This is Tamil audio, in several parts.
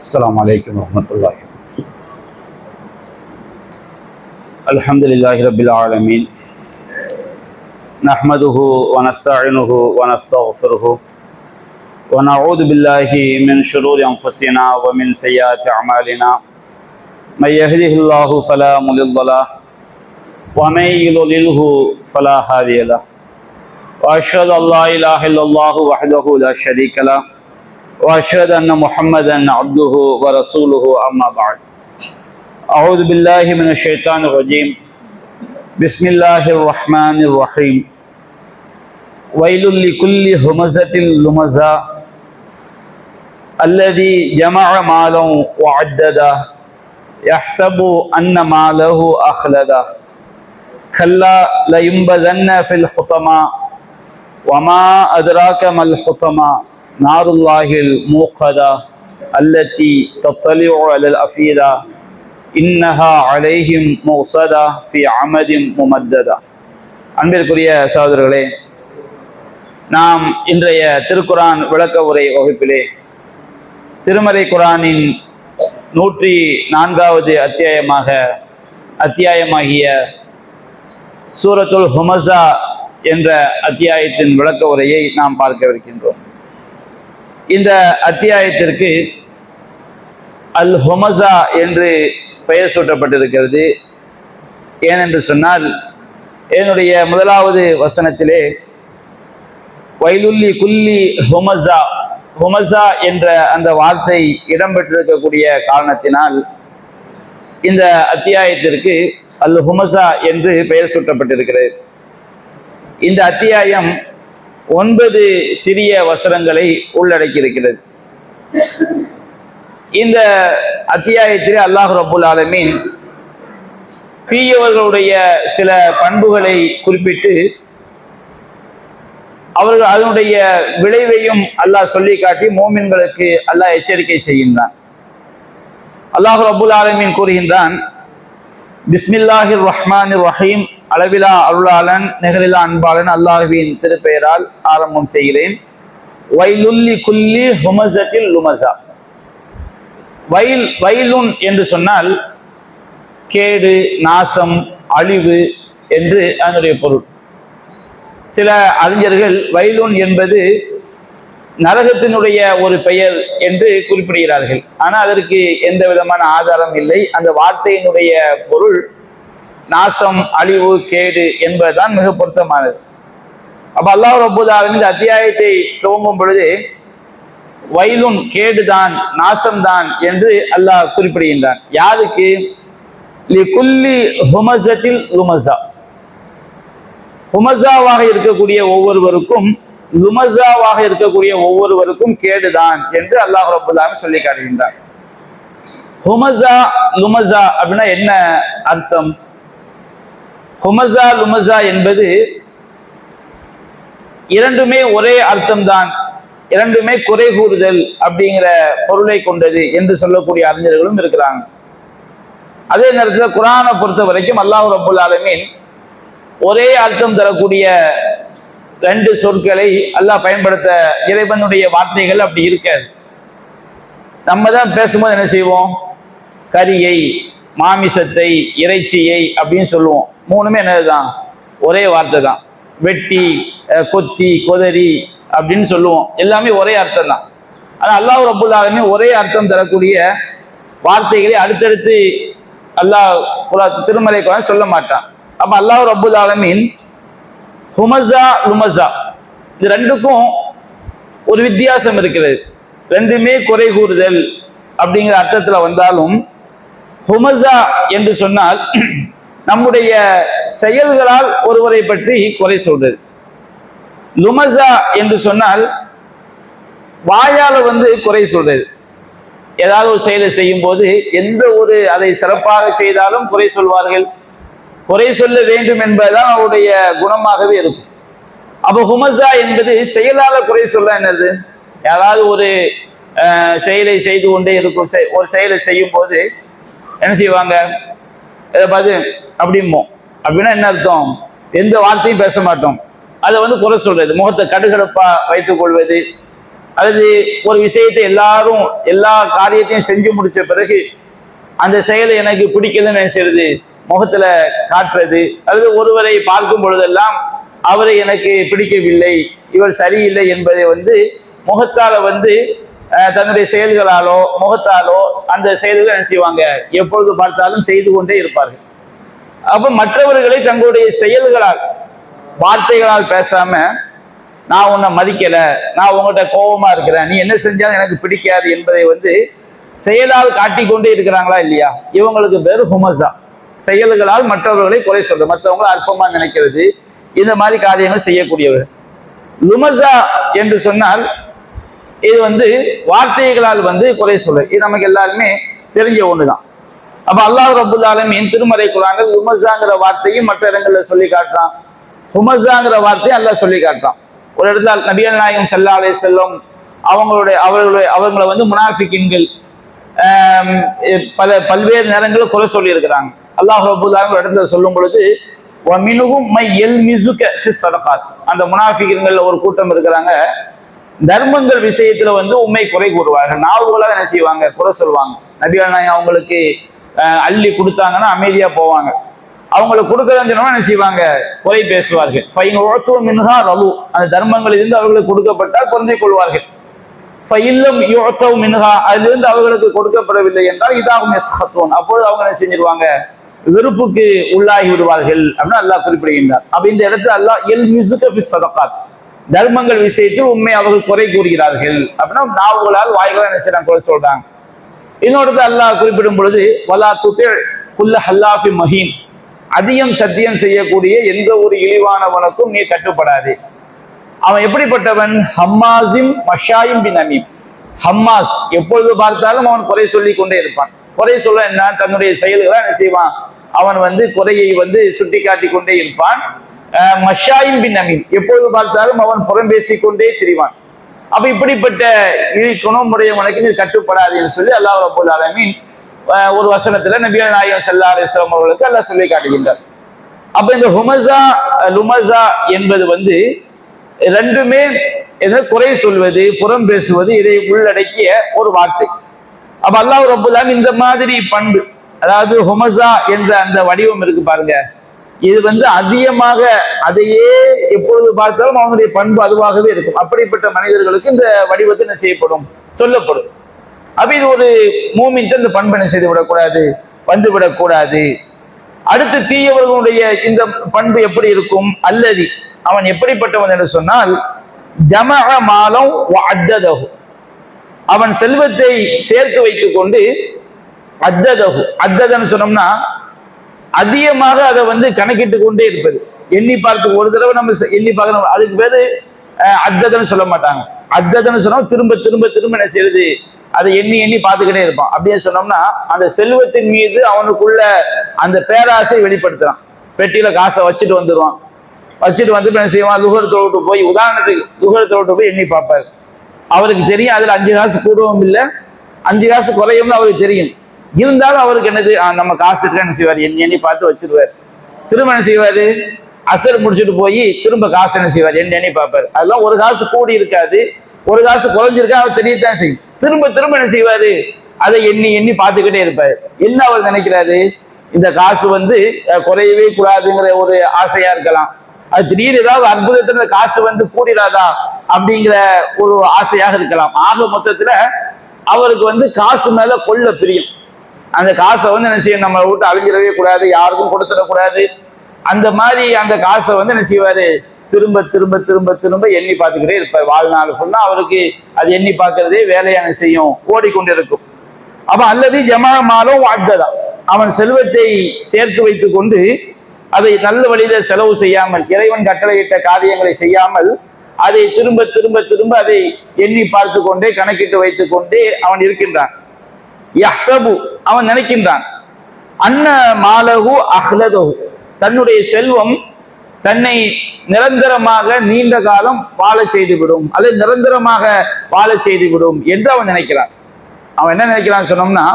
السلام عليكم ورحمة الله. الحمد لله رب العالمين، نحمده ونستعينه ونستغفره ونعوذ بالله من شرور أنفسنا ومن سيئات أعمالنا. من يهده الله فلا مضل له ومن يضلله فلا هادي له، وأشهد أن لا إله إلا الله وحده لا شريك له، وأشهد أن محمدا عبده ورسوله. أما بعد، أعوذ بالله من الشيطان الرجيم. بسم الله الرحمن الرحيم. ويل لكل همزة لمزة الذي جمع مالا وعدده يحسب أن ماله أخلده كلا لينبذن في الحطمة وما أدراك ما الحطمة نار الله الموقدة التي تطلع على الأفئدة إنها عليهم موصدة في عمد ممددة. அன்பிற்குரிய சகோதரர்களே, நாம் இன்றைய திருக்குரான் விளக்க உரை வகுப்பிலே திருமறை குரானின் 104வது அத்தியாயமாகிய சூரத்துல் ஹுமஸா என்ற அத்தியாயத்தின் விளக்க உரையை நாம் பார்க்கவிருக்கின்றோம். இந்த அத்தியாயத்திற்கு அல் ஹுமஸா என்று பெயர் சூட்டப்பட்டிருக்கிறது. ஏனென்று சொன்னால், என்னுடைய முதலாவது வசனத்திலே வைலுல்லி குல்லி ஹுமஸா ஹுமஸா என்ற அந்த வார்த்தை இடம்பெற்றிருக்கக்கூடிய காரணத்தினால் இந்த அத்தியாயத்திற்கு அல் ஹுமஸா என்று பெயர் சூட்டப்பட்டிருக்கிறது. இந்த அத்தியாயம் 9 சிறிய வசனங்களை உள்ளடக்கியிருக்கிறது. இந்த அத்தியாயத்தில் அல்லாஹ் ரப்புல் ஆலமீன் தீயவர்களுடைய சில பண்புகளை குறிப்பிட்டு அவர்கள் அதனுடைய விளைவையும் அல்லாஹ் சொல்லி காட்டி மோமின்களுக்கு அல்லாஹ் எச்சரிக்கை செய்கின்றான். அல்லாஹ் ரப்புல் ஆலமீன் கூறுகின்றான், பிஸ்மில்லாஹிர் ரஹ்மானிர் ரஹீம், அளவிலா அருளாளன் நிகரிலா அன்பாளன் அல்லாஹுவின் திருப்பெயரால் ஆரம்பம் செய்கிறேன். வைலுல்லி குல்லி ஹுமஸத்தில் லுமஸா. வயலுன் என்று சொன்னால் கேடு, நாசம், அழிவு என்று அதனுடைய பொருள். சில அறிஞர்கள் வயலுன் என்பது நரகத்தினுடைய ஒரு பெயர் என்று குறிப்பிடுகிறார்கள். ஆனால் அதற்கு எந்த விதமான ஆதாரம் இல்லை. அந்த வார்த்தையினுடைய பொருள் நாசம், அழிவு, கேடு என்பதுதான் மிக பொருத்தமானது. அப்ப அல்லாஹ் ரப்பல் ஆலமீன் இந்த அத்தியாயத்தை துவங்கும் பொழுது வயலுன் கேடுதான், நாசம்தான் என்று அல்லாஹ் குறிப்பிடுகின்றான். யாருக்கு? லிகுல்லி ஹுமஸத்தில் லுமஸா. ஹுமஸாவாக இருக்கக்கூடிய ஒவ்வொருவருக்கும், லுமஸாவாக இருக்கக்கூடிய ஒவ்வொருவருக்கும் கேடுதான் என்று அல்லாஹ் ரப்பல் ஆலமீன் சொல்லி காட்டுகின்றார். ஹுமஸா லுமஸா அப்படின்னா என்ன அர்த்தம்? ஹுமஸா லுமஸா என்பது இரண்டுமே ஒரே அர்த்தம்தான், இரண்டுமே குறை கூறுதல் அப்படிங்கிற பொருளை கொண்டது என்று சொல்லக்கூடிய அறிஞர்களும் இருக்கிறாங்க. அதே நேரத்தில் குரானை பொறுத்த வரைக்கும் அல்லாஹ் ரப்புல் ஆலமீன் ஒரே அர்த்தம் தரக்கூடிய 2 சொற்களை அல்லாஹ் பயன்படுத்த இறைவனுடைய வார்த்தைகள் அப்படி இருக்காது. நம்ம தான் பேசும்போது என்ன செய்வோம்? கரியை, மாமிசத்தை, இறைச்சியை அப்படின்னு சொல்லுவோம். மூணுமே என்னதுதான்? ஒரே வார்த்தை தான். வெட்டி, கொத்தி, கொதறி அப்படின்னு சொல்லுவோம். எல்லாமே ஒரே அர்த்தம் தான். ஆனால் அல்லாஹ் ரப்புல் ஆலமீன் ஒரே அர்த்தம் தரக்கூடிய வார்த்தைகளை அடுத்தடுத்து அல்லாஹ் திருமறை குர்ஆன் சொல்ல மாட்டான். அப்ப அல்லாஹ் ரப்புல் ஆலமீன் ஹுமஸா லுமஸா இது ரெண்டுக்கும் ஒரு வித்தியாசம் இருக்கிறது. ரெண்டுமே குறை கூறுதல் அப்படிங்கிற அர்த்தத்துல வந்தாலும் ஹுமஸா என்று சொன்னால் நம்முடைய செயல்களால் ஒருவரை பற்றி குறை சொல்றது. லுமஸா என்று சொன்னால் வாயால குறை சொல்றது. ஏதாவது ஒரு செயலை செய்யும் போது எந்த ஒரு அதை சிறப்பாக செய்தாலும் குறை சொல்வார்கள். குறை சொல்ல வேண்டும் என்பதுதான் அவருடைய குணமாகவே இருக்கும். அப்ப ஹுமஸா என்பது செயலால குறை சொல்ல என்னது? யாராவது ஒரு செயலை செய்து கொண்டே இருக்கும். ஒரு செயலை செய்யும் போது என்ன செய்வாங்க? இதை பார்த்து அப்படிம்போம். அப்படின்னா என்ன அர்த்தம்? எந்த வார்த்தையும் பேச மாட்டோம். அதை குறை சொல்றது, முகத்தை கடுகடுப்பா வைத்துக் கொள்வது, அல்லது ஒரு விஷயத்தை எல்லாரும் எல்லா காரியத்தையும் செஞ்சு முடிச்ச பிறகு அந்த செயலை எனக்கு பிடிக்கலன்னு செய்யறது, முகத்துல காட்டுறது, அல்லது ஒருவரை பார்க்கும் பொழுதெல்லாம் அவரை எனக்கு பிடிக்கவில்லை, இவர் சரியில்லை என்பதை முகத்தால தன்னுடைய செயல்களாலோ முகத்தாலோ அந்த செயல்களை என்ன செய்வாங்க, எப்பொழுது பார்த்தாலும் செய்து கொண்டே இருப்பார்கள். அப்ப மற்றவர்களை தங்களுடைய செயல்களால் வார்த்தைகளால் பேசாம, நான் உன்னை மதிக்கல, நான் உங்கள்கிட்ட கோபமா இருக்கிறேன், நீ என்ன செஞ்சாலும் எனக்கு பிடிக்காது என்பதை செயலால் காட்டிக்கொண்டே இருக்கிறாங்களா இல்லையா, இவங்களுக்கு பேரு ஹுமஸா. செயல்களால் மற்றவர்களை குறை சொல்றது, மற்றவங்களை அற்பமா நினைக்கிறது, இந்த மாதிரி காரியங்கள் செய்யக்கூடியவர். லுமஸா என்று சொன்னால் இது வார்த்தைகளால் குறை சொல்றது. இது நமக்கு எல்லாருமே தெரிஞ்ச ஒண்ணுதான். அப்ப அல்லாஹ் ரப்புல் ஆலமீன் திருமறை குர்ஆனில் லுமஸாங்கிற வார்த்தையும் மற்ற இடங்கள்ல சொல்லி காட்டுறான், ஹுமஸாங்கிற வார்த்தையும் அல்லாஹ் சொல்லி காட்டுறான். ஒரு இடத்துல நபிகள் நாயகம் ஸல்லல்லாஹு அலைஹி வஸல்லம் அவங்களை முனாஃபிகின்கள் பல்வேறு நேரங்களில் குறை சொல்லி இருக்கிறாங்க. அல்லாஹ் ரப்புல் ஆலமீன் ஒரு இடத்துல சொல்லும் பொழுது அந்த முனாஃபிகின்கள்ல ஒரு கூட்டம் இருக்கிறாங்க, தர்மங்கள் விஷயத்துல உண்மை குறை கூறுவார்கள், நாவுகளாக என்ன செய்வாங்க, குறை சொல்லுவாங்க. நபிகள் நாயகம் அவங்களுக்கு அள்ளி கொடுத்தாங்கன்னா அமைதியா போவாங்க, அவங்களுக்கு கொடுக்கறதுன்னு என்ன செய்வாங்க, குறை பேசுவார்கள். அந்த தர்மங்கள் இருந்து அவர்களுக்கு கொடுக்கப்பட்டால் பொருந்திக் கொள்வார்கள். அதிலிருந்து அவர்களுக்கு கொடுக்கப்படவில்லை என்றால் இதாகும் எஸ்ஹத்தூன், அப்பொழுது அவங்க என்ன செஞ்சிருவாங்க, வெறுப்புக்கு உள்ளாகி விடுவார்கள் அப்படின்னு அல்லாஹ் குறிப்பிடுகின்றார். அப்ப இந்த இடத்துல அல்லாஹ் ஸதகாத், தர்மங்கள் விஷயத்தில் உண்மை அவர்கள் குறை கூறுகிறார்கள் அப்படின்னா நாவுகளால் வாய்களால் என்ன செய்யறாங்க, குறை சொல்றாங்க. இன்னொரு அல்லாஹ் குறிப்பிடும் பொழுது வலா துதி குல்ல ஹல்லாஃபி மஹீன், அதிகம் சத்தியம் செய்யக்கூடிய எந்த ஒரு இழிவானவனுக்கும் நீ கட்டுப்படாது. அவன் எப்படிப்பட்டவன், ஹம்மாஸிம் மஷாயும் பின் அமீம். ஹம்மாஸ், எப்பொழுது பார்த்தாலும் அவன் குறை சொல்லி கொண்டே இருப்பான். குறை சொல்ல என்ன, தன்னுடைய செயல்களை என்ன செய்வான், அவன் குறையை சுட்டி காட்டி கொண்டே இருப்பான். மஷாயும் பின் அமீம், எப்பொழுது பார்த்தாலும் அவன் புறம் பேசிக் கொண்டே திரிவான். அப்ப இப்படிப்பட்ட குணமுடையவனுக்கு நீ கட்டுப்படாது என்று சொல்லி அல்லாஹ் ரப்பல் ஆலமீன் ஒரு வசனத்துல நபிகள் நாயகம் ஸல்லல்லாஹு அலைஹி வஸல்லம் அவர்களுக்கு அல்லாஹ் சொல்லி காட்டுகின்றார். அப்ப இந்த ஹுமஸா லுமஸா என்பது ரெண்டுமே குறை சொல்வது புறம் பேசுவது இதை உள்ளடக்கிய ஒரு வார்த்தை. அப்ப அல்லாஹ் ரப்பல் ஆலமீன் இந்த மாதிரி பண்பு, அதாவது ஹுமஸா என்ற அந்த வடிவம் இருக்கு பாருங்க, இது அதிகமாக அதையே எப்பொழுது பார்த்தாலும் அவனுடைய பண்பு அதுவாகவே இருக்கும். அப்படிப்பட்ட மனிதர்களுக்கு இந்த வடிவத்தை என்ன செய்யப்படும், சொல்லப்படும். அப்ப இது ஒரு மூமின் இந்த பண்பை என்ன செய்து விடக்கூடாது, வந்துவிடக்கூடாது. அடுத்து தீயவர்களுடைய இந்த பண்பு எப்படி இருக்கும், அல்லது அவன் எப்படிப்பட்டவன் என்று சொன்னால் ஜமஅ மாலம் வஅத்ததஹு, அவன் செல்வத்தை சேர்த்து வைத்துக் கொண்டு அத்ததஹு, அத்ததன்னு சொன்னோம்னா அதிகமாக அதை கணக்கிட்டு கொண்டே இருப்பது, எண்ணி பார்த்து ஒரு தடவை நம்ம எண்ணி பார்க்கணும், அதுக்கு பேரு அத்ததன்னு சொல்ல மாட்டாங்க. அத்ததன்னு சொன்னா திரும்ப திரும்ப திரும்ப என்ன செய்யறது, அதை எண்ணி எண்ணி பார்த்துக்கிட்டே இருப்பான். அப்படியே சொன்னோம்னா அந்த செல்வத்தின் மீது அவனுக்குள்ள அந்த பேராசை வெளிப்படுத்துறான். பெட்டியில காசை வச்சுட்டு வந்துடுவான், வச்சுட்டு என்ன செய்வான், லுகரத்தை விட்டு போய், உதாரணத்துக்கு லுகரத்தை விட்டு போய் எண்ணி பார்ப்பாரு. அவருக்கு தெரியும் அதுல 5 காசு கூடவும் இல்லை 5 காசு குறையும்னு அவருக்கு தெரியும். இருந்தாலும் அவருக்கு என்னது, நம்ம காசு இருக்கா என்ன செய்வார், எண்ணி எண்ணி பார்த்து வச்சிருவார். திரும்ப என்ன செய்வாரு, அசர் முடிச்சுட்டு போய் திரும்ப காசு என்ன செய்வார், எண்ணி எண்ணி பார்ப்பாரு. அதெல்லாம் ஒரு காசு கூடி இருக்காது, ஒரு காசு குறைஞ்சிருக்கா அவர் தெரியத்தான் செய்யும். திரும்ப திரும்ப என்ன செய்வாரு, அதை எண்ணி எண்ணி பார்த்துக்கிட்டே இருப்பாரு. என்ன அவர் நினைக்கிறாரு, இந்த காசு குறையவே கூடாதுங்கிற ஒரு ஆசையா இருக்கலாம், அது திடீர்னு ஏதாவது அற்புதத்துல காசு கூடிடாதா அப்படிங்கிற ஒரு ஆசையாக இருக்கலாம். ஆக மொத்தத்துல அவருக்கு காசு மேல கொள்ள பிரியம். அந்த காசை என்ன செய்யும், நம்ம விட்டு அழிஞ்சிடவே கூடாது, யாருக்கும் கொடுத்துடக்கூடாது. அந்த மாதிரி அந்த காசை என்ன செய்வாரு, திரும்ப திரும்ப திரும்ப திரும்ப எண்ணி பார்த்துக்கிட்டே இருப்பார். வாழ்நாள் ஃபுல்லா அவருக்கு அது எண்ணி பார்க்கறதே வேலையான செய்யும், ஓடிக்கொண்டிருக்கும். அப்ப அல்லது ஜமாமாலும் வாழ்ந்ததா, அவன் செல்வத்தை சேர்த்து வைத்துக் கொண்டு அதை நல்ல வழியில செலவு செய்யாமல், இறைவன் கட்டளையிட்ட காரியங்களை செய்யாமல், அதை திரும்ப திரும்ப திரும்ப அதை எண்ணி பார்த்து கொண்டே கணக்கிட்டு வைத்துக் கொண்டே அவன் இருக்கின்றான். யஹ்சபு, அவன் நினைக்கின்றான், அன்ன மாலகு அஹ்லதஹு, தன்னுடைய செல்வம் தன்னை நிரந்தரமாக நீண்ட காலம் வாழ செய்துவிடும், அல்லது நிரந்தரமாக வாழ செய்துவிடும் என்று அவன் நினைக்கிறான். அவன் என்ன நினைக்கிறான் சொன்னோம்னா,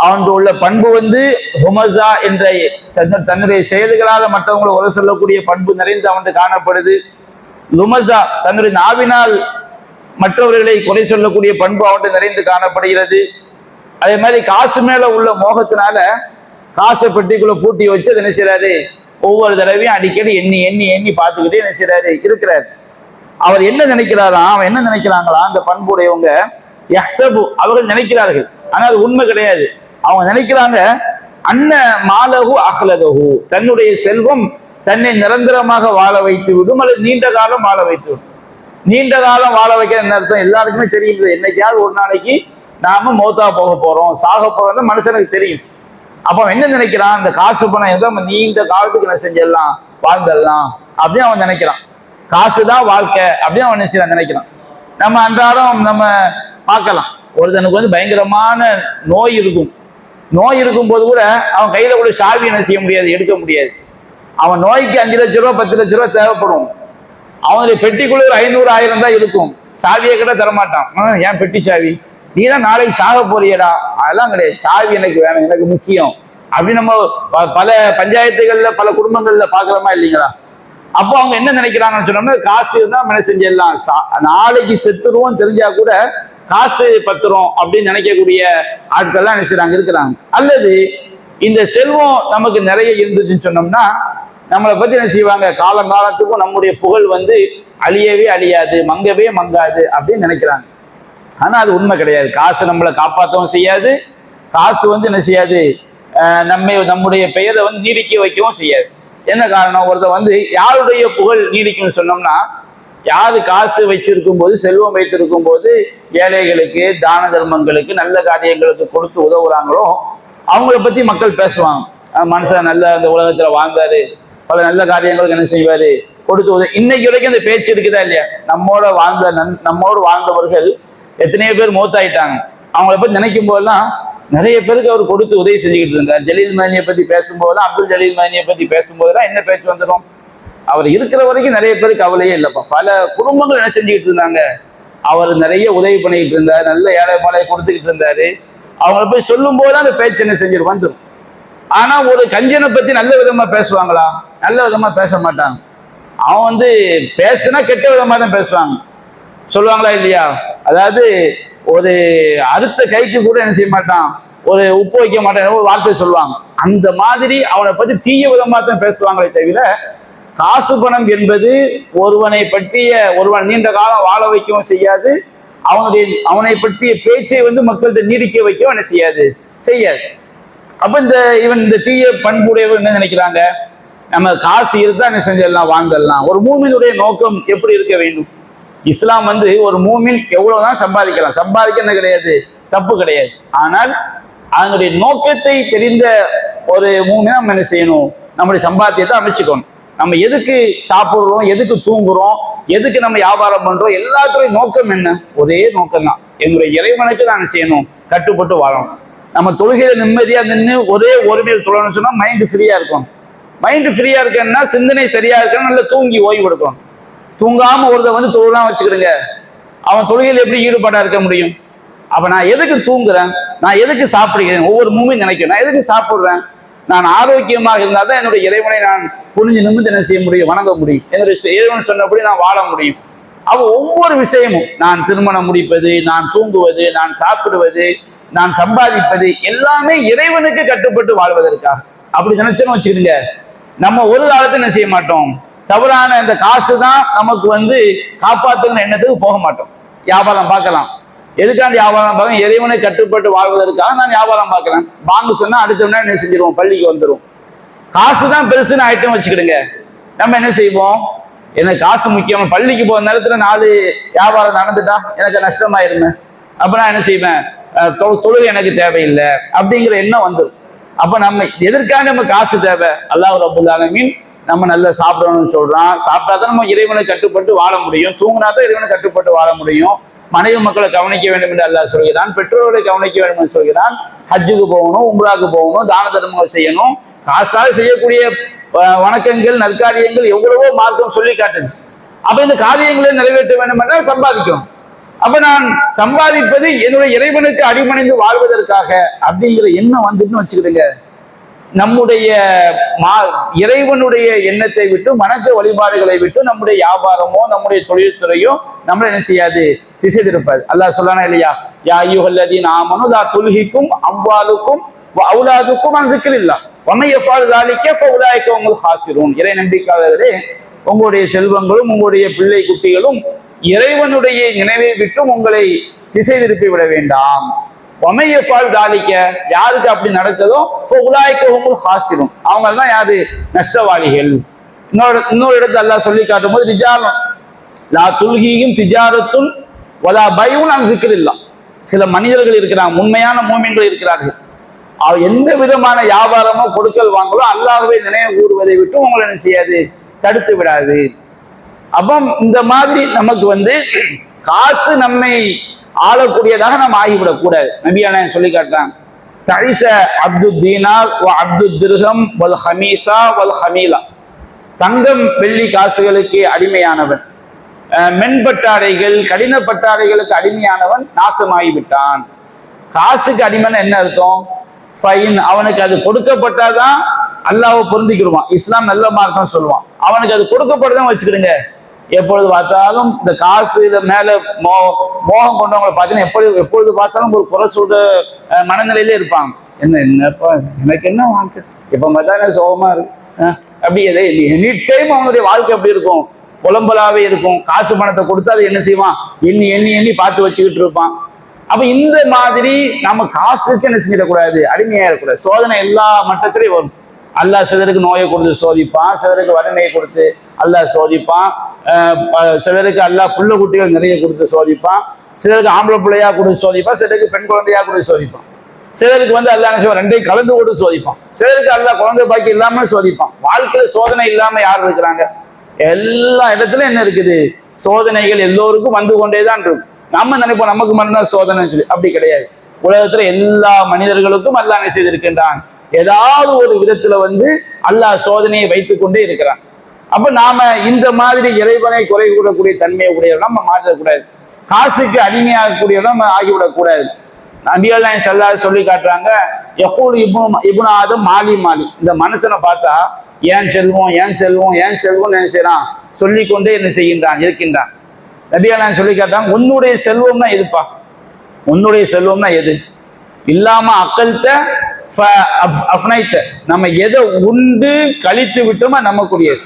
அவனுக்கு உள்ள பண்பு ஹுமஸா என்ற தன்னுடைய செயல்களால் மற்றவங்களை உரை சொல்லக்கூடிய பண்பு நிறைந்து அவனுக்கு காணப்படுது. லுமஸா, தன்னுடைய நாவினால் மற்றவர்களை குறை சொல்லக்கூடிய பண்பு அவன்கிட்ட நிறைந்து காணப்படுகிறது. அதே மாதிரி காசு மேல உள்ள மோகத்தினால காசை பெட்டிக்குள்ள பூட்டி வச்சு அதை என்ன செய்யறாரு, ஒவ்வொரு தடவையும் அடிக்கடி எண்ணி எண்ணி எண்ணி பார்த்துக்கிட்டே என்ன செய்யறாரு இருக்கிறார். அவர் என்ன நினைக்கிறாராம், அவன் என்ன நினைக்கிறாங்களா அந்த பண்புடையவங்க, யஹ்சபு அவர்கள் நினைக்கிறார்கள், ஆனா அது உண்மை கிடையாது. அவங்க நினைக்கிறாங்க அன்ன மாலகு அஹ்லதஹு, தன்னுடைய செல்வம் தன்னை நிரந்தரமாக வாழ வைத்து விடும் அல்லது நீண்ட காலம் வாழ வைத்து விடும். நீண்ட காலம் வாழ வைக்க என்ன அர்த்தம், எல்லாருக்குமே தெரியும். என்னைக்காவது ஒரு நாளைக்கு நாம மௌத்தா போக போறோம், சாக போறோம் மனுஷனுக்கு தெரியும். அப்ப அவன் என்ன நினைக்கிறான், அந்த காசு பணம் ஏதோ நம்ம நீண்ட காலத்துக்கு என்ன செஞ்சிடலாம், வாழ்ந்துடலாம் அப்படின்னு அவன் நினைக்கிறான். காசுதான் வாழ்க்கை அப்படின்னு அவன் நினைக்கிறான். நம்ம அன்றாடம் நம்ம பார்க்கலாம், ஒருத்தனுக்கு வந்து பயங்கரமான நோய் இருக்கும். நோய் இருக்கும் போது கூட அவன் கையில கூட சாவி என்ன செய்ய முடியாது, எடுக்க முடியாது. அவன் நோய்க்கு 5 லட்ச ரூபா 10 லட்ச ரூபா தேவைப்படும். அவனுடைய பெட்டிக்குள்ள ஒரு 500 1000 தான் இருக்கும். சாவியை கூட தரமாட்டான். ஏன் பெட்டி சாவி, நீ தான் நாளைக்கு சாக போறியடா, அதெல்லாம் கிடையாது, சாவி எனக்கு வேணும், எனக்கு முக்கியம் அப்படின்னு நம்ம பல பஞ்சாயத்துகள்ல பல குடும்பங்கள்ல பாக்குறோமா இல்லைங்களா? அப்போ அவங்க என்ன நினைக்கிறாங்கன்னு சொன்னோம்னா, காசு தான் என்ன செஞ்சிடலாம், நாளைக்கு செத்துருவோம் தெரிஞ்சா கூட காசு பத்துரும் அப்படின்னு நினைக்கக்கூடிய ஆட்கள்லாம் நினைச்சாங்க இருக்கிறாங்க. அல்லது இந்த செல்வம் நமக்கு நிறைய இருந்துச்சுன்னு சொன்னோம்னா நம்மளை பத்தி என்ன செய்வாங்க, காலங்காலத்துக்கும் நம்முடைய புகழ் வந்து அழியவே அழியாது, மங்கவே மங்காது அப்படின்னு நினைக்கிறாங்க. ஆனா அது உண்மை கிடையாது. காசு நம்மளை காப்பாற்றவும் செய்யாது, காசு வந்து என்ன செய்யாது, நம்முடைய பெயரை வந்து நீடிக்க வைக்கவும் செய்யாது. என்ன காரணம், ஒருத்தர் வந்து யாருடைய புகழ் நீடிக்கும்னு சொன்னோம்னா, யாரு காசு வச்சிருக்கும் போது, செல்வம் வைத்திருக்கும் போது ஏழைகளுக்கு தான தர்மங்களுக்கு நல்ல காரியங்களுக்கு கொடுத்து உதவுறாங்களோ அவங்கள பத்தி மக்கள் பேசுவாங்க. மனுஷன் நல்ல அந்த உலகத்துல வாழ்ந்தாரு, பல நல்ல காரியங்களுக்கு என்ன செய்வாரு, கொடுத்து உதவி. இன்னைக்கு வரைக்கும் அந்த பேச்சு இருக்குதா இல்லையா, நம்மோடு வாழ்ந்தவர்கள் எத்தனையோ பேர் மௌத்தாயிட்டாங்க. அவங்கள பத்தி நினைக்கும் போதெல்லாம் நிறைய பேருக்கு அவர் கொடுத்து உதவி செஞ்சுக்கிட்டு இருந்தார். ஜலீல் மதனியை பத்தி பேசும்போதெல்லாம், அப்துல் ஜலீல் மதனியை பத்தி பேசும்போதெல்லாம் என்ன பேச்சு வந்துடும், அவர் இருக்கிற வரைக்கும் நிறைய பேருக்கு கவலையே இல்லைப்பா. பல குடும்பங்கள் என்ன செஞ்சுக்கிட்டு இருந்தாங்க, அவர் நிறைய உதவி பண்ணிக்கிட்டு இருந்தார், நல்ல ஏழை மாலையை கொடுத்துக்கிட்டு இருந்தாரு. அவங்கள போய் சொல்லும் போதுதான் அந்த பேச்சு என்ன செஞ்சிடும் வந்துடும். ஆனா ஒரு கஞ்சனை பத்தி நல்ல விதமா பேசுவாங்களா, நல்ல விதமா பேச மாட்டாங்க. அவன் வந்து பேசுனா கெட்ட விதமா தான் பேசுவாங்க, சொல்லுவாங்களா இல்லையா? அதாவது ஒரு அறுத்த கைக்கு கூட என்ன செய்ய மாட்டான், ஒரு உப்பு வைக்க மாட்டான், ஒரு வார்த்தை சொல்லுவாங்க. அந்த மாதிரி அவனை பத்தி தீய விதமா தான் பேசுவாங்களே தவிர, காசு பணம் என்பது ஒருவனை நீண்ட காலம் வாழ வைக்கவும் செய்யாது, அவனை பற்றிய பேச்சை வந்து மக்கள்கிட்ட நீடிக்க வைக்கவும் என்ன செய்யாது. அப்ப இந்த தீய பண்புடையவர் என்ன நினைக்கிறாங்க, நம்ம காசு இருந்தா என்ன செஞ்சிடலாம், வாழ்ந்துடலாம். ஒரு மூமினுடைய நோக்கம் எப்படி இருக்க வேண்டும்? இஸ்லாம் வந்து ஒரு மூமின் எவ்வளவுதான் சம்பாதிக்கலாம், சம்பாதிக்க கிடையாது, தப்பு கிடையாது. ஆனால் அதனுடைய நோக்கத்தை தெரிந்த ஒரு மூமினா நம்ம என்ன செய்யணும், நம்முடைய சம்பாத்தியத்தை அமைச்சுக்கணும். நம்ம எதுக்கு சாப்பிடுறோம், எதுக்கு தூங்குறோம், எதுக்கு நம்ம வியாபாரம் பண்றோம், எல்லாத்துடைய நோக்கம் என்ன, ஒரே நோக்கம் தான், என்னுடைய இறைவனுக்கு நான் செய்யணும், கட்டுப்பட்டு வாழணும். நம்ம தொழுகையில நிம்மதியா நின்று ஒரே ஒருமையில் தொழணும்னு சொன்னா மைண்ட் ஃப்ரீயா இருக்கும். மைண்ட் ஃப்ரீயா இருக்குன்னா சிந்தனை சரியா இருக்கணும், நல்லா தூங்கி ஓய்வு எடுக்கணும். தூங்காம ஒருத்தர் வந்து தொழுலாம் வச்சுக்கிடுங்க, அவன் தொழுகையில் எப்படி ஈடுபாடா இருக்க முடியும்? அப்ப நான் எதுக்கு தூங்குறேன், நான் எதுக்கு சாப்பிடுகிறேன், ஒவ்வொரு மூமியும் நினைக்கிறேன், நான் எதுக்கு சாப்பிடுறேன், நான் ஆரோக்கியமாக இருந்தால் தான் என்னுடைய இறைவனை நான் புரிஞ்சு நிமிர்ந்து என்ன செய்ய முடியும், வணங்க முடியும், என்னுடைய இறைவன் சொன்னபடி நான் வாழ முடியும். அவ ஒவ்வொரு விஷயமும், நான் திருமணம் முடிப்பது, நான் தூங்குவது, நான் சாப்பிடுவது, நான் சம்பாதிப்பது எல்லாமே இறைவனுக்கு கட்டுப்பட்டு வாழ்வதற்காக. அப்படி நினைச்சோன்னு வச்சுக்கிடுங்க, நம்ம ஒரு காலத்துல என்ன செய்ய மாட்டோம், தவறான இந்த காசு தான் நமக்கு வந்து காப்பாத்துங்கிற எண்ணத்துக்கு போக மாட்டோம். வியாபாரம் பார்க்கலாம், எதுக்காண்டி வியாபாரம் பார்க்க, இறைவனை கட்டுப்பட்டு வாழ்வதற்காக நான் வியாபாரம் பார்க்கிறேன். வாங்க சொன்னா அடுத்த உடனே என்ன செஞ்சிருவோம், பள்ளிக்கு வந்துடும். காசு தான் பெருசுன்னு ஆயிட்டும் வச்சுக்கிடுங்க, நம்ம என்ன செய்வோம், எனக்கு காசு முக்கியம், பள்ளிக்கு போகிற நேரத்துல 4 வியாபாரம் நடந்துட்டா எனக்கு நஷ்டமாயிருமே, அப்ப நான் என்ன செய்வேன், தொழுகை எனக்கு தேவையில்லை அப்படிங்கிற எண்ணம் வந்துடும். அப்ப நம்ம எதற்காக நம்ம காசு தேவை, அல்லாஹ் ரப்பல் ஆலமீன் நம்ம நல்லா சாப்பிடணும்னு சொல்றான். சாப்பிட்டா தான் நம்ம இறைவனை கட்டுப்பட்டு வாழ முடியும், தூங்கினா தான் இறைவனை கட்டுப்பட்டு வாழ முடியும். மனைவி மக்களை கவனிக்க வேண்டும் என்று அல்லாஹ் சொல்கிறான், பெற்றோர்களை கவனிக்க வேண்டும் என்று சொல்கிறான். ஹஜ்ஜுக்கு போகணும், உம்ராக்கு போகணும், தான தர்மங்கள் செய்யணும். காசால் செய்யக்கூடிய வணக்கங்கள் நற்காரியங்கள் எவ்வளவோ மார்க்கம் சொல்லி காட்டுது. அப்ப இந்த காரியங்களை நிறைவேற்ற வேண்டும் என்றால் சம்பாதிக்கணும். அப்ப நான் சம்பாதிப்பது என்னுடைய இறைவனுக்கு அடிமணிந்து வாழ்வதற்காக அப்படிங்கிற எண்ணம் வந்துட்டு வச்சுக்கிடுங்க, நம்முடைய இறைவனுடைய எண்ணத்தை விட்டு வணக்க வழிபாடுகளை விட்டு நம்முடைய வியாபாரமோ நம்முடைய தொழில்துறையோ நம்மள என்ன செய்யாது, திசை திருப்பாது. அல்லாஹ் சொல்லானா இல்லையா, யா அய்யுஹல்லதீன ஆமனு லா துல்ஹிக்கும் அம்வாலுக்கும் வ அவுலாதுக்கும் அன் ஸிக்ரில்லாஹ் வ மை யஃஅல் ஸாலிக ஃபஉலாயிக ஹுமுல் ஹாஸிரூன். இறை நம்பிக்கையாளர்களே, உங்களுடைய செல்வங்களும் உங்களுடைய பிள்ளை குட்டிகளும் இறைவனுடைய நினைவை விட்டும் உங்களை திசை திருப்பி விட வேண்டாம். ஒமையஃபால் தாலிக்க, யாருக்கு அப்படி நடக்குதோ ஹாசிரும், அவங்க தான் யாரு, நஷ்டவாளிகள். இன்னொரு இடத்துல அல்லாஹ் சொல்லி காட்டும் போது ரிஜாலும் லா துல்ஹியும் திஜாரத்துன் வலா பையுன் அன் ஸிக்ரில்லாஹ், சில மனிதர்கள் இருக்கிறாங்க, உண்மையான மூமின்கள் இருக்கிறார்கள், எந்த விதமான வியாபாரமோ கொடுக்கல் வாங்கலோ அல்லாஹ்வை நினைவு கூறுவதை விட்டு உங்களை என்ன செய்யாது, தடுத்து விடாது. அப்போ இந்த மாதிரி நமக்கு காசு நம்மை ஆளக்கூடியதாக நாம் ஆகிவிடக் கூடாது. நபியான சொல்லி காட்டாங்க, தரிச அப்து தீனார் அப்து திர்ஹம் வல் ஹமீசா வல் ஹமீலா, தங்கம் வெள்ளி காசுகளுக்கு அடிமையானவன், மென்பட்டாடைகள் கடினப்பட்டாடைகளுக்கு அடிமையானவன் நாசமாகிவிட்டான். காசுக்கு அடிமைன்னு என்ன அர்த்தம்? ஃபைன், அவனுக்கு அது கொடுக்கப்பட்டாதான் அல்லாஹ்வை பொருந்திக்கிடுவான், இஸ்லாம் நல்ல மார்க்கம் சொல்லுவான். அவனுக்கு அது கொடுக்கப்பட்டதான் வச்சுக்கிடுங்க. எப்பொழுது பார்த்தாலும் இந்த காசு இதை மேல மோகம் கொண்டவங்களை பார்த்தீங்கன்னா எப்பொழுது பார்த்தாலும் ஒரு குறை சொல்ற மனநிலையிலே இருப்பாங்க. என்னப்பா எனக்கு என்ன வாழ்க்கை, எப்ப பார்த்தாலும் சோகமா இருக்கு, அப்படி எதை எனி டைம் அவனுடைய வாழ்க்கை அப்படி இருக்கும், புலம்பலாவே இருக்கும். காசு பணத்தை கொடுத்து அதை என்ன செய்வான், எண்ணி எண்ணி எண்ணி பார்த்து வச்சுக்கிட்டு இருப்பான். அப்ப இந்த மாதிரி நம்ம காசுக்கு என்ன செஞ்சிடக்கூடாது, அடிமையாயிடக்கூடாது. சோதனை எல்லா மட்டத்திலையும் வரும். அல்லாஹ் சிலருக்கு நோயை கொடுத்து சோதிப்பான், சிலருக்கு வறுமையை கொடுத்து அல்லாஹ் சோதிப்பான், சிலருக்கு அல்லாஹ் புள்ள குட்டிகள் நிறைய கொடுத்து சோதிப்பான், சிலருக்கு ஆம்பளை பிள்ளையா கொடுத்து சோதிப்பான், சிலருக்கு பெண் குழந்தையா கொடுத்து சோதிப்பான், சிலருக்கு அல்லாஹ் என்ன செய்வான், ரெண்டையும் கலந்து கொடுத்து சோதிப்பான், சிலருக்கு அல்லாஹ் குழந்தை பாக்கி இல்லாம சோதிப்பான். வாழ்க்கையில சோதனை இல்லாம யார் இருக்கிறாங்க? எல்லா இடத்துலயும் என்ன இருக்குது, சோதனைகள் எல்லோருக்கும் வந்து கொண்டேதான் இருக்கும். நம்ம நினைப்போம் நமக்கு மட்டும்தான் சோதனை சொல்லி, அப்படி கிடையாது. உலகத்துல எல்லா மனிதர்களுக்கும் அல்லாஹ் என்ன செய்திருக்கின்றான், ஏதாவது ஒரு விதத்துல அல்லாஹ் சோதனையை வைத்துக் கொண்டே இருக்கிறான். அப்ப நாம இந்த மாதிரி இறைவனை குறை கூடக்கூடிய தன்மையை உடையவர்கள் நம்ம மாற்றக்கூடாது, காசுக்கு அடிமையாகக்கூடியவர்கள் நம்ம ஆகிவிடக்கூடாது. நபிகள் நாயகம் ஸல்லல்லாஹு அலைஹி சொல்லி காட்டுறாங்க, யகூல் இப்னு ஆதம் மாலி மாலி, இந்த மனுஷனை பார்த்தா ஏன் செல்வம் ஏன் செல்வம் ஏன் செல்வம் என்ன செய்யறான், சொல்லிக்கொண்டே என்ன செய்கின்றான் இருக்கின்றான். நபிகள் நாயகம் சொல்லி காட்டுறாங்க, உன்னுடைய செல்வம்னா எதுப்பா, உன்னுடைய செல்வம்னா எது, இல்லாம அக்கல்த நம்ம எதை உண்டு கழித்து விட்டோமோ நமக்குரியது.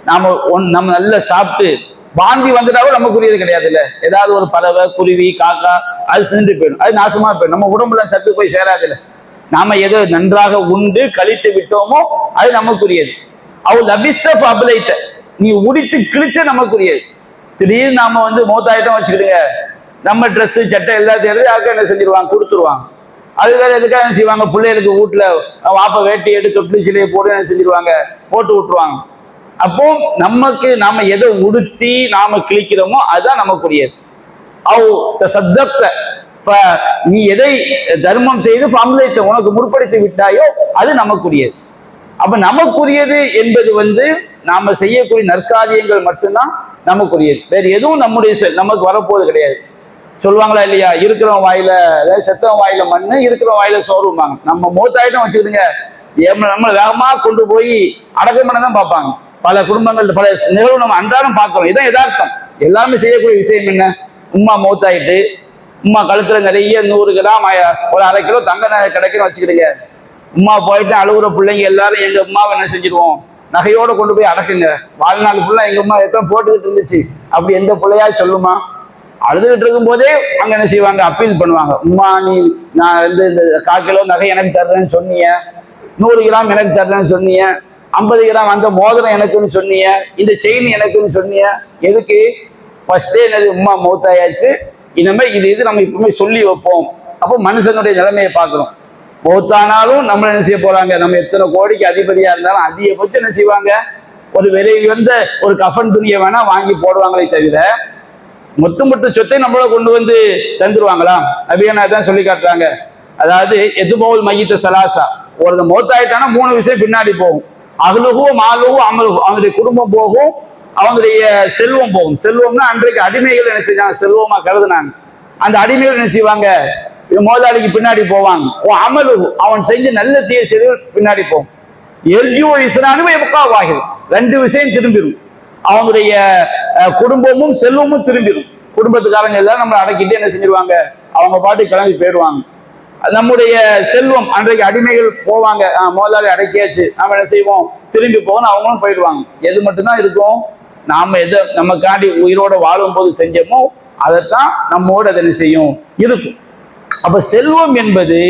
நம்ம நல்லா சாப்பிட்டு வாந்தி வந்துட்டாவும் நமக்குரியது கிடையாது இல்ல. ஏதாவது ஒரு பறவை குருவி காக்கா அது சென்று போயிடும், அது நாசமா போயிடும், நம்ம உடம்புல சத்து போய் சேராது இல்ல. நாம எதை நன்றாக உண்டு கழித்து விட்டோமோ அது நமக்குரியது. அவள் லபிஸ்தப் அபலைத்த, நீ உடித்து கிழிச்ச நமக்குரியது. திடீர்னு நாம மௌத்தாயிட்டம் வச்சுக்கிடுங்க, நம்ம ட்ரெஸ் சட்டை எல்லாத்தையும் யாருக்கும் என்ன செஞ்சிருவாங்க, கொடுத்துருவாங்க. அதுக்காக எதுக்காக என்ன செய்வாங்க, பிள்ளைகளுக்கு வீட்டுல வாப்ப வேட்டி எடுத்து தொப்பி சிலையை போட்டு என்ன செஞ்சிருவாங்க, போட்டு விட்டுருவாங்க. அப்போ நமக்கு நாம எதை உடுத்தி நாம கிழிக்கிறோமோ அதுதான் நமக்குரியது. நீ எதை தர்மம் செய்து உனக்கு முற்படுத்தி விட்டாயோ அது நமக்குரியது. அப்ப நமக்குரியது என்பது நாம செய்யக்கூடிய நற்காரியங்கள் மட்டும்தான் நமக்குரியது, வேற எதுவும் நமக்கு வரப்போவது கிடையாது. சொல்லுவாங்களா இல்லையா, இருக்கிறவன் வாயில அதாவது செத்தவன் வாயில மண்ணு இருக்கிற வாயில சோறுவாங்க. நம்ம மூத்தாயிட்டம் வச்சுக்கிடுங்க, நம்ம வேகமா கொண்டு போய் அடக்கம் பண்ண தான் பார்ப்பாங்க. பல குடும்பங்கள் பல நிகழ்வு நம்ம அன்றாடம் பார்க்கிறோம். இதான் யதார்த்தம். எல்லாமே செய்யக்கூடிய விஷயம் என்ன, உம்மா மூத்தாயிட்டு உம்மா கழுத்துல நிறைய 100 கிராம் ஒரு 1/2 கிலோ தங்க நகை கிடைக்குன்னு வச்சுக்கிடுங்க. உம்மா போயிட்டு அழுகுற பிள்ளைங்க எல்லாரும் எங்க உமாவை என்ன செஞ்சிருவோம், நகையோட கொண்டு போய் அடக்குங்க. வாழ்நாள் ஃபுல்லா எங்க உமா எத்தனை போட்டுக்கிட்டு இருந்துச்சு அப்படி எந்த பிள்ளையா சொல்லுமா? அழுதுகிட்டு இருக்கும் போதே அங்க என்ன செய்வாங்க, அப்பீல் பண்ணுவாங்க. உம்மா நீ நான் இந்த 1/4 கிலோ நகை எனக்கு தர்றேன்னு சொன்னீங்க, 100 கிராம் எனக்கு தர்றேன்னு சொன்னீங்க, 50 கிராம் அந்த மோதிரம் எனக்குன்னு சொன்னீங்க, இந்த செயின் எனக்குன்னு சொன்னீங்க. எதுக்கு? ஃபர்ஸ்டே என்னது, உம்மா மௌத்தாயாச்சு, இனிமே இது நம்ம இப்பவுமே சொல்லி வைப்போம். அப்போ மனுஷனுடைய நிலைமையை பார்க்கிறோம். மௌத்தானாலும் நம்ம என்ன செய்ய போறாங்க, நம்ம எத்தனை கோடிக்கு அதிபதியா இருந்தாலும் அதிகபட்சம் என்ன செய்வாங்க, ஒரு விலை ஒரு கஃபன் துணியை வேணா வாங்கி போடுவாங்களே தவிர மொத்த சொத்தை நம்மள கொண்டு தந்துருவாங்களா? நபியனா தான் சொல்லி காட்டுறாங்க. அதாவது எதுபோல் மையத்த சலாசா, ஒரு மௌத்தாயிட்டானா 3 விஷயம் பின்னாடி போகும். அகலுகோ மாலுகோ அமலுகோ, அவங்களுடைய குடும்பம் போகும், அவங்களுடைய செல்வம் போகும். செல்வம்னா அன்றைக்கு அடிமைகள் என்ன செஞ்சாங்க, செல்வமா கருதுனாங்க. அந்த அடிமைகள் என்ன செய்வாங்க, முதலாளிக்கு பின்னாடி போவாங்க. அமலு அவன் செஞ்ச நல்ல தீய செய்திகள் பின்னாடி போகும். எர்ஜிஓ இஸ்லானுமே எவ்வளவு ரெண்டு விஷயம் திரும்பிடும். அவங்களுடைய குடும்பமும் செல்வமும் திரும்பிடும். குடும்பத்துக்காரங்க எல்லாம் நம்ம அடக்கிட்டு என்ன செஞ்சிருவாங்க, அவங்க பாட்டு கிளம்பி போயிடுவாங்க. நம்முடைய செல்வம் அன்றைக்கு அடிமைகள் போவாங்க, முதலாளி அடக்கியாச்சு, நாம என்ன செய்வோம், திரும்பி போகணும், அவங்களும் போயிடுவாங்க. எது மட்டும்தான் இருக்கும், நாம எதை நமக்காண்டி உயிரோட வாழும் போது செஞ்சோமோ அதைத்தான் நம்மோடு அதை என்ன செய்யும், இருக்கும். அப்ப செல்வம் என்பது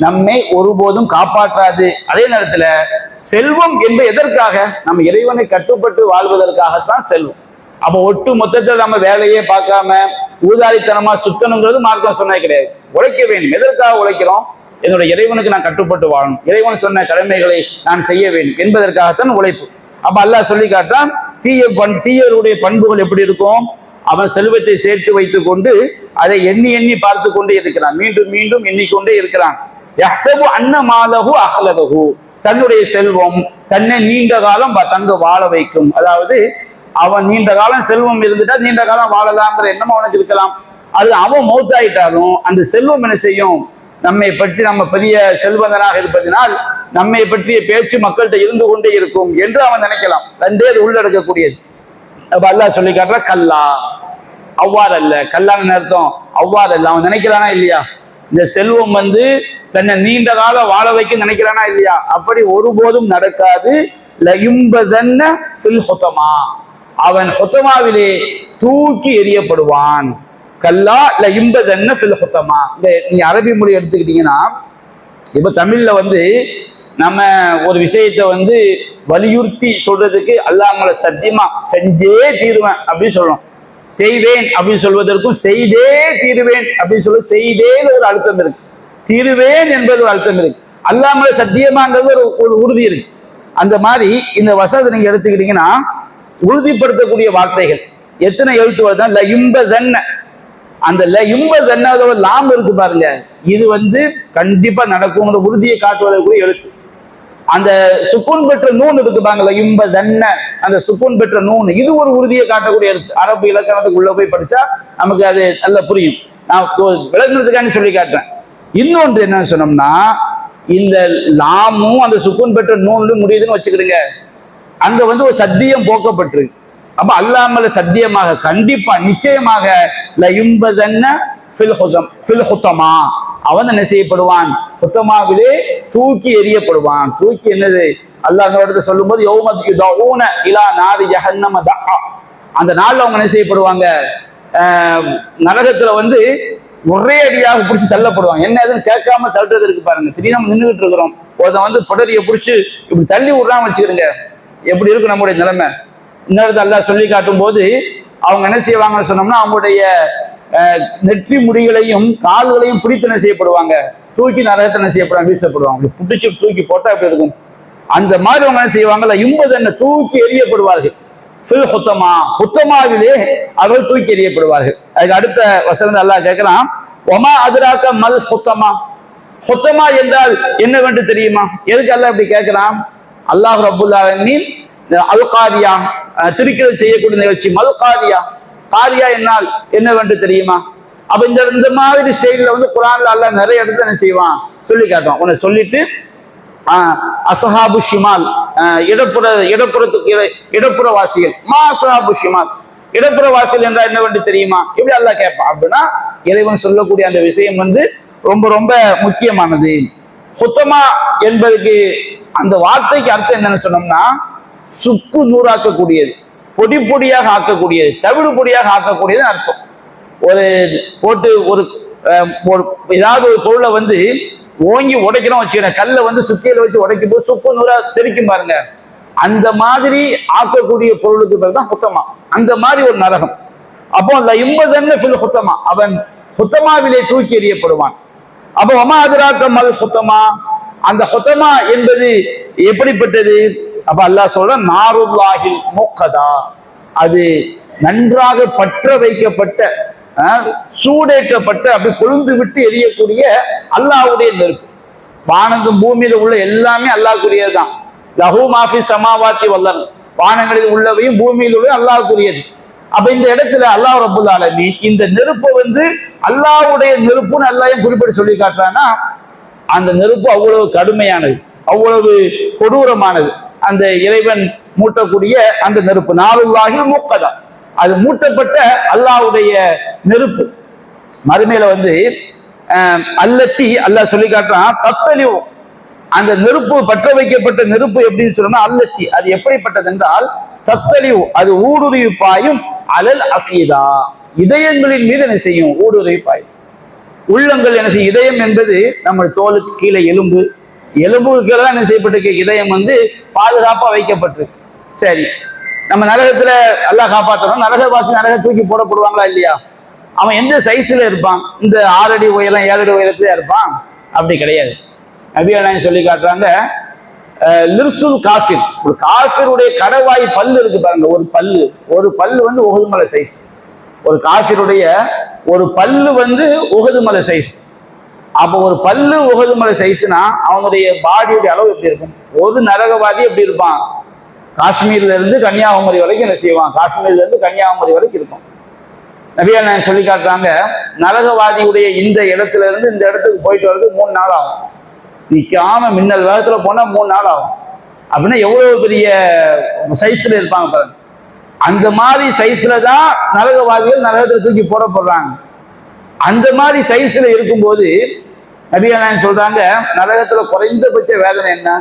நம்மை ஒருபோதும் காப்பாற்றாது. அதே நேரத்துல செல்வம் என்பது எதற்காக, நம்ம இறைவனை கட்டுப்பட்டு வாழ்வதற்காகத்தான் செல்வம். அப்ப ஒட்டு மொத்தத்தில் நம்ம வேலையே பார்க்காம ஊதாரித்தனமா சுத்தணுங்கிறது மார்க்கம் சொன்னது கிடையாது. உழைக்க வேண்டும். எதற்காக உழைக்கிறோம், என்னுடைய இறைவனுக்கு நான் கட்டுப்பட்டு வாழணும், இறைவன் சொன்ன கடமைகளை நான் செய்ய வேண்டும் என்பதற்காகத்தான் உழைப்பு. அப்ப அல்லாஹ் சொல்லி காட்டான், தீயருடைய பண்புகள் எப்படி இருக்கும், அவன் செல்வத்தை சேர்த்து வைத்துக் கொண்டு அதை எண்ணி எண்ணி பார்த்து கொண்டே இருக்கிறான், மீண்டும் மீண்டும் எண்ணிக்கொண்டே இருக்கிறான். யஹ்சபு அன்ன மாலஹு அஹ்லதஹு, தன்னுடைய செல்வம் தன்னை நீண்ட காலம் தங்க வாழ வைக்கும். அதாவது அவன் நீண்ட காலம் செல்வம் இருந்துட்டா நீண்ட காலம் வாழலாம்ங்கிற எண்ணம் அவனுக்கு இருக்கலாம். அது அவன் மௌத்தாயிட்டாலும் அந்த செல்வம் என்ன செய்யும், நம்மை பற்றி, நம்ம பெரிய செல்வந்தனாக இருப்பதனால் நம்மை பற்றிய பேச்சு மக்கள்கிட்ட இருந்து கொண்டே இருக்கும் என்று அவன் நினைக்கலாம். ரெண்டே அது உள்ளடக்கக்கூடியது. அப்ப அல்லாஹ் சொல்லி காட்டுற, கல்லா, அவ்வாறு அல்ல. கல்லான்னு அர்த்தம் அவ்வாறு அல்ல. அவன் நினைக்கிறானா இல்லையா, இந்த செல்வம் தன்னை நீண்ட காலம் வாழ வைக்க நினைக்கிறானா இல்லையா, அப்படி ஒருபோதும் நடக்காது. அவன் ஹுத்தமாவிலே தூக்கி எறியப்படுவான். கல்லா லயும்பதன்ன ஃபில் ஹுத்தமா. நீ அரபி மொழி எடுத்துக்கிட்டீங்கன்னா, இப்ப தமிழ்ல நம்ம ஒரு விஷயத்தை வலியுறுத்தி சொல்றதுக்கு அல்லாஹ்ங்களை சத்தியமா செஞ்சே தீருவேன் அப்படின்னு சொல்றோம். செய்வேன் அப்படின்னு சொல்வதற்கும் செய்தே தீருவேன் அப்படின்னு சொல்ல, செய்தேன்னு ஒரு அர்த்தம் இருக்கு, தீருவேன் என்பது ஒரு அர்த்தம் இருக்கு, அல்லாஹ்ங்களை சத்தியமாங்கிறது ஒரு உறுதி இருக்கு. அந்த மாதிரி இந்த வசனத்தை நீங்க எடுத்துக்கிட்டீங்கன்னா, உறுதிப்படுத்தக்கூடிய வார்த்தைகள் எத்தனை எழுத்து வருதான், லயும்பதன்ன. அந்த லயும்பதன்ன லாம் இருக்கு பாருங்க, இது கண்டிப்பா நடக்குங்கிற உறுதியை காட்டுவதற்குரிய எழுத்து. அந்த சுக்குன் பெற்ற நூன் இருக்கு பாருங்க, லயும்பதன்ன, அந்த சுக்குன் பெற்ற நூன், இது ஒரு உறுதியை காட்டக்கூடிய எழுத்து. அரபு இலக்கணத்துக்கு உள்ள போய் படிச்சா நமக்கு அது நல்லா புரியும். நான் விளக்குறதுக்காக சொல்லி காட்டுறேன். இன்னொன்று என்ன சொன்னோம்னா, இந்த லாமும் அந்த சுக்குன் பெற்ற நூன் முடியுதுன்னு வச்சுக்கிடுங்க, அங்க ஒரு சத்தியம் போக்கப்பட்டிருக்கு. அப்ப அல்லாமல சத்தியமாக கண்டிப்பா நிச்சயமாக லயும்பதன்ன ஃபில் ஹுத்தமா, அவன் என்ன செய்யப்படுவான், ஹுத்தமாவிலே தூக்கி எறியப்படுவான். தூக்கி என்னது, அல்லாஹ் அந்த இடத்துல சொல்லும் போது யௌம யுதஊன இலா நாரி ஜஹன்னம தஆ, அந்த நாள்ல அவங்க என்ன செய்யப்படுவாங்க, நரகத்துல ஒரே அடியாக பிடிச்சி தள்ளப்படுவாங்க. என்ன எதுன்னு கேட்காம தள்ளுறது இருக்கு பாருங்க. திடீர்னு நம்ம நின்றுட்டு இருக்கிறோம், ஒருத்தன் புடரிய பிடிச்சி இப்படி தள்ளி விடுறான்னு வச்சுக்கிறீங்க, எப்படி இருக்கு நம்முடைய நிலைமை. இன்னொரு அல்லாஹ் சொல்லி காட்டும் போது அவங்க என்ன செய்வாங்கன்னு சொன்னோம்னா, அவங்களுடைய நெற்றி முடிகளையும் கால்களையும் பிடித்து என்ன செய்யப்படுவாங்க, தூக்கி நரகத்தை என்ன செய்யப்படுவாங்க, வீசப்படுவாங்க. பிடிச்சி தூக்கி போட்டா அப்படி இருக்கும். அந்த மாதிரி அவங்க என்ன செய்வாங்கல்ல, இம்பதன்ன தூக்கி எறியப்படுவார்கள். ஃபில் ஹுத்தமா, ஹுத்தமாவிலே அவர்கள் தூக்கி எறியப்படுவார்கள். அதுக்கு அடுத்த வசனம் அல்லாஹ் கேட்கிறான், ஒமா அதுராக்க மல் ஹுத்தமா. ஹுத்தமா என்றால் என்னவென்று தெரியுமா? எதுக்கு அல்லாஹ் இப்படி கேட்கிறான்? அல்லாஹ் ரப்புல் ஆலமீன் அல்காரியா, திருக்கிறது செய்யக்கூடிய நிகழ்ச்சி மல்காரியா, காரியா என்னால் என்னவென்று தெரியுமா? அப்ப இந்த மாதிரி ஸ்டைல்ல குர்ஆன்ல அல்லாஹ் நிறைய இடத்துல என்ன செய்வான், சொல்லி காட்டுவான். உன்னை சொல்லிட்டு அஸ்ஹாபு ஷிமால், இடப்புற வாசிகள், மா அஸ்ஹாபு ஷிமால், இடப்புற வாசிகள் என்றால் என்னவென்று தெரியுமா? இப்படி அல்லாஹ் கேட்பான். அப்படின்னா இறைவன் சொல்லக்கூடிய அந்த விஷயம் ரொம்ப ரொம்ப முக்கியமானது. ஹுத்தமா என்பதுக்கு அந்த வார்த்தைக்கு அர்த்தம் என்னன்னு சொன்னோம்னா, சுக்கு நூறாக்கக்கூடியது, பொடி பொடியாக ஆக்கக்கூடியது, தவிடு பொடியாக ஆக்கக்கூடியது அர்த்தம். ஒரு போட்டு ஒரு ஏதாவது ஒரு பொருளை ஓங்கி உடைக்கிறோம் வச்சுக்கிறேன், கல்லை சுத்தியில வச்சு உடைக்கும் போது சுக்கு நூறா தெரிக்கும் பாருங்க, அந்த மாதிரி ஆக்கக்கூடிய பொருளுக்கு பேர் தான் ஹுத்தமா. அந்த மாதிரி ஒரு நரகம். அப்போ லயும்பதன்ன ஃபில் ஹுத்தமா, அவன் ஹுத்தமாவிலே தூக்கி எறியப்படுவான். அப்போ வமா அதுராக்க மல் ஹுத்தமா, அந்த ஹுத்தமா என்பது எப்படிப்பட்டது? அப்ப அல்லாஹ் சொல்ற, நாருல்லாஹில் முக்கதா, அது நன்றாக பற்ற வைக்கப்பட்ட, சூடேற்றப்பட்ட, அப்படி கொழுந்து விட்டு எரியக்கூடிய அல்லாஹ்வுடைய நெருப்பு. வானங்கும் பூமியில உள்ள எல்லாமே அல்லாஹ்வுரியதுதான். லஹு மாஃபி சமாவாத்தி வல்லல், வானங்களில் உள்ளவையும் பூமியில் உள்ள அல்லாஹ்வுரியது. அப்ப இந்த இடத்துல அல்லாஹ் ரப்பல் ஆலமீன் இந்த நெருப்பை வந்து அல்லாஹ்வுடைய நெருப்புன்னு அல்லாஹ் குறிப்பிட்டு சொல்லி காட்டுறான்னா, அந்த நெருப்பு அவ்வளவு கடுமையானது, அவ்வளவு கொடூரமானது. அந்த இறைவன் மூட்டக்கூடிய அந்த நெருப்பு நாலுல்லாஹில் மூக்கதா, அது மூட்டப்பட்ட அல்லாஹ்வுடைய நெருப்பு. மறுமையில வந்து அல்லத்தி அல்லாஹ் சொல்லி காட்டுறான் தத்தலியும், அந்த நெருப்பு பற்ற வைக்கப்பட்ட நெருப்பு எப்படின்னு சொன்னா அல்லத்தி, அது எப்படிப்பட்டது என்றால் தத்தலிவு, அது ஊடுருவி பாயும் அலல் அஃபீதா, இதயங்களின் மீது என்ன செய்யும்? ஊடுருவி பாயும். உள்ளங்கள் என்ன செய்யும்? இதயம் என்பது நம்ம தோலுக்கு கீழே எலும்பு, எலும்புக்கு கீழே தான் என்ன செய்யப்பட்டிருக்கு? இதயம் வந்து பாதுகாப்பா வைக்கப்பட்டிருக்கு. சரி, நம்ம நரகத்துல எல்லாம் காப்பாற்றணும், நரகவாசி நரக தூக்கி போடப்படுவாங்களா இல்லையா? அவன் எந்த சைஸ்ல இருப்பான்? இந்த 6 அடி உயரம் 7 அடி உயரத்துல இருப்பான்? அப்படி கிடையாது. நபி அலைஹிஸ்ஸலாம் சொல்லி காட்டுறாங்க, லிர்சுல் காஃபிர், ஒரு காஃபிருடைய கடவாய் பல்லு இருக்கு பாருங்க, ஒரு பல்லு வந்து உஹது மலை சைஸ். ஒரு காஃபிருடைய ஒரு பல்லு வந்து உஹது மலை சைஸ். அப்போ ஒரு பல்லு உஹது மலை சைஸ்னா அவனுடைய பாடியுடைய அளவு எப்படி இருக்கும்? ஒரு நரகவாதி எப்படி இருப்பான்? காஷ்மீர்ல இருந்து கன்னியாகுமரி வரைக்கும் என்ன செய்வான்? காஷ்மீர்ல இருந்து கன்னியாகுமரி வரைக்கும் இருக்கும். நபியா நான் சொல்லி காட்டுறாங்க, நரகவாதியுடைய இந்த இடத்துல இருந்து இந்த இடத்துக்கு போயிட்டு வர்றது 3 நாள் ஆகும். நிக்காம மின்னல் வேகத்துல போனா 3 நாள் ஆகும். அப்படின்னா எவ்வளவு பெரிய சைஸ்ல இருப்பாங்க பாருங்க. அந்த மாதிரி சைஸ்ல தான் நரகவாதிகள் நரகத்துல தூக்கி போடப்படுறாங்க. அந்த மாதிரி சைஸ்ல இருக்கும்போது நபியா நான் சொல்றாங்க, நரகத்துல குறைந்தபட்ச வேதனை என்ன?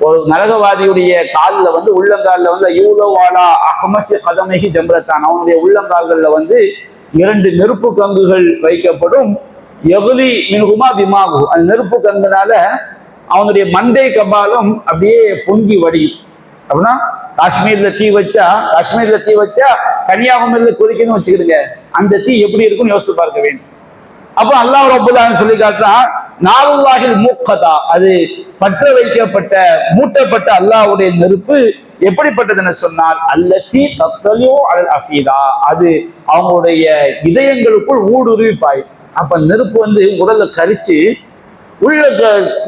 ஒரு நரகவாதியுடைய காலில் வந்து உள்ளங்காலில் வந்து யூலோவாலா அஹமசி கதமைஹி ஜம்ரத்தான், அவனுடைய உள்ளங்கால்கள்ல வந்து 2 நெருப்பு கங்குகள் வைக்கப்படும். எகுலி மின்ஹுமா திமாகு, அந்த நெருப்பு கங்குனால அவனுடைய மண்டை கபாலம் அப்படியே பொங்கி வடியும். அப்படின்னா காஷ்மீர்ல தீ வச்சா கன்னியாகுமரியில கொதிக்கணும்னு வச்சுக்கிடுங்க, அந்த தீ எப்படி இருக்கும்னு யோசித்து பார்க்க வேண்டும். அப்போ அல்லாஹ் ரப்பல் ஆலமீன் சொல்லி காட்டுறான், நாலுல்லாஹில் மூக்கதா, அது பற்ற வைக்கப்பட்ட மூட்டப்பட்ட அல்லாஹ்வுடைய நெருப்பு எப்படிப்பட்டதுன்னு சொன்னால் அல்லத்தி தத்தலியோ அல் அஃபீதா, அது அவங்களுடைய இதயங்களுக்குள் ஊடுருவி பாயும். அப்ப நெருப்பு வந்து உடல்ல கரிச்சு உள்ள